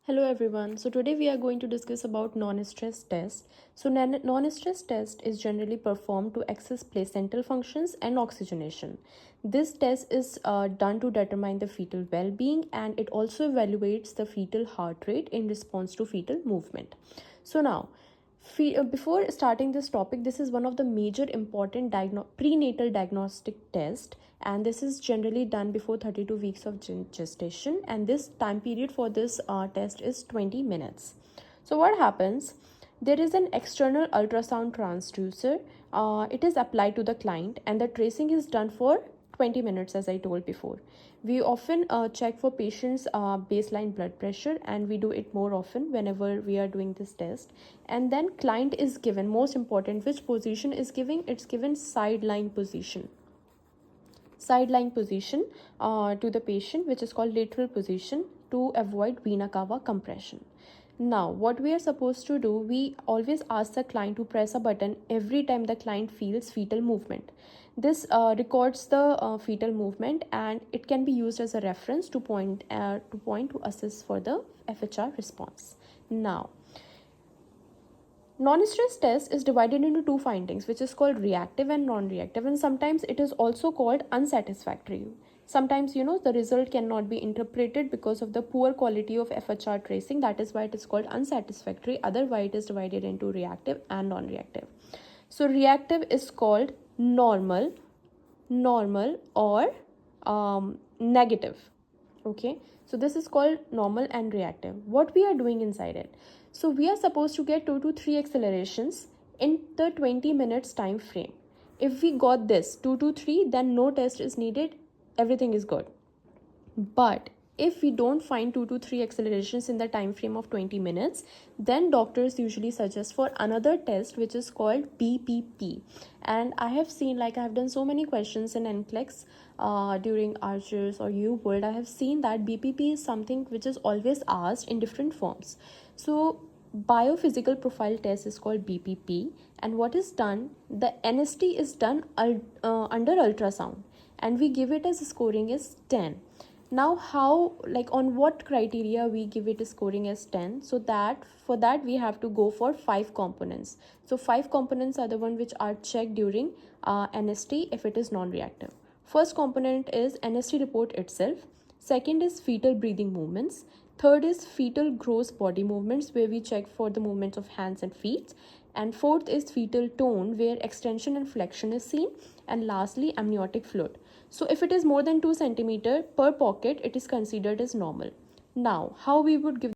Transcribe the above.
Hello everyone. So today we are going to discuss about non-stress test. So non-stress test is generally performed to assess placental functions and oxygenation. This test is done to determine the fetal well-being, and it also evaluates the fetal heart rate in response to fetal movement. So now, before starting this topic, this is one of the major important prenatal diagnostic test, and this is generally done before 32 weeks of gestation, and this time period for this test is 20 minutes. So what happens, there is an external ultrasound transducer. It is applied to the client, and the tracing is done for 20 minutes, as I told before. We often check for patients baseline blood pressure, and we do it more often whenever we are doing this test. And then client is given, most important, which position is giving, it's given sideline position to the patient, which is called lateral position, to avoid vena cava compression. Now what we are supposed to do, we always ask the client to press a button every time the client feels fetal movement. This records the fetal movement, and it can be used as a reference to point to assess for the FHR response. Now, non-stress test is divided into two findings, which is called reactive and non-reactive, and sometimes it is also called unsatisfactory. Sometimes, the result cannot be interpreted because of the poor quality of FHR tracing. That is why it is called unsatisfactory. Otherwise, it is divided into reactive and non-reactive. So reactive is called normal, or negative. Okay, so this is called normal and reactive. What we are doing inside it, so we are supposed to get 2 to 3 accelerations in the 20 minutes time frame. If we got this 2 to 3, then no test is needed, everything is good. But if we don't find 2 to 3 accelerations in the time frame of 20 minutes, then doctors usually suggest for another test, which is called BPP. And I have seen, like, I have done so many questions in NCLEX during Archers or U World. I have seen that BPP is something which is always asked in different forms. So biophysical profile test is called BPP, and what is done, the NST is done under ultrasound, and we give it as scoring is 10. Now how, like, on what criteria we give it a scoring as 10? So that for that we have to go for 5 components. So 5 components are the one which are checked during NST if it is non-reactive. First component is NST report itself. Second is fetal breathing movements. Third is fetal gross body movements, where we check for the movements of hands and feet. And fourth is fetal tone, where extension and flexion is seen. And lastly, amniotic fluid. So if it is more than 2 centimeter per pocket, it is considered as normal. Now, how we would give